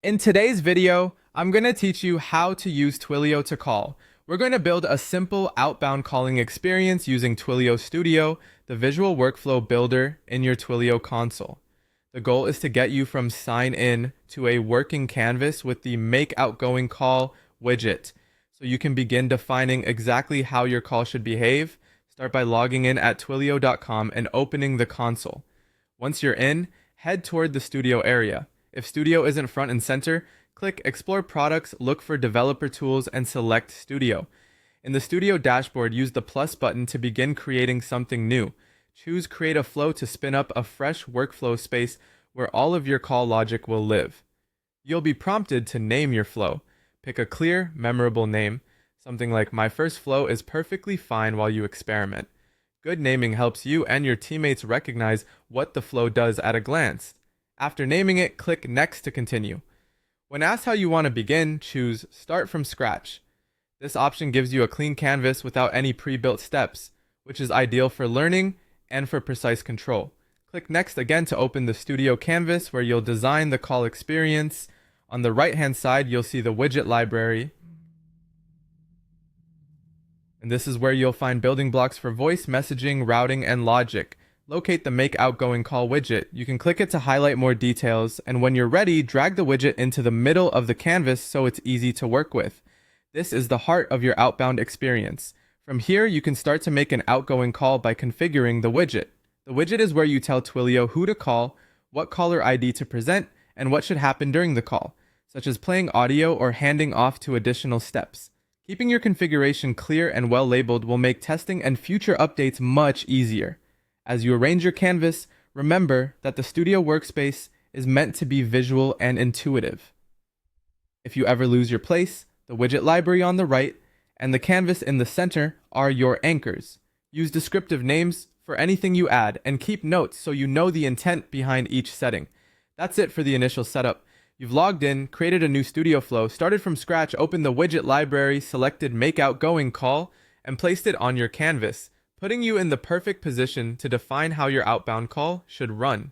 In today's video, I'm going to teach you how to use Twilio to call. We're going to build a simple outbound calling experience using Twilio Studio, the visual workflow builder in your Twilio console. The goal is to get you from sign in to a working canvas with the make outgoing call widget. So you can begin defining exactly how your call should behave. Start by logging in at twilio.com and opening the console. Once you're in, head toward the Studio area. If Studio isn't front and center, click Explore Products, look for Developer Tools, and select Studio. In the Studio dashboard, use the plus button to begin creating something new. Choose Create a Flow to spin up a fresh workflow space where all of your call logic will live. You'll be prompted to name your flow. Pick a clear, memorable name, something like "My first flow is perfectly fine while you experiment." Good naming helps you and your teammates recognize what the flow does at a glance. After naming it, click Next to continue. When asked how you want to begin, choose Start from Scratch. This option gives you a clean canvas without any pre-built steps, which is ideal for learning and for precise control. Click Next again to open the Studio canvas where you'll design the call experience. On the right-hand side, you'll see the widget library. And this is where you'll find building blocks for voice, messaging, routing, and logic. Locate the Make Outgoing Call widget. You can click it to highlight more details, and when you're ready, drag the widget into the middle of the canvas so it's easy to work with. This is the heart of your outbound experience. From here, you can start to make an outgoing call by configuring the widget. The widget is where you tell Twilio who to call, what caller ID to present, and what should happen during the call, such as playing audio or handing off to additional steps. Keeping your configuration clear and well labeled will make testing and future updates much easier. As you arrange your canvas, remember that the Studio workspace is meant to be visual and intuitive. If you ever lose your place, the widget library on the right and the canvas in the center are your anchors. Use descriptive names for anything you add and keep notes so you know the intent behind each setting. That's it for the initial setup. You've logged in, created a new Studio flow, started from scratch, opened the widget library, selected Make Outgoing Call, and placed it on your canvas, putting you in the perfect position to define how your outbound call should run.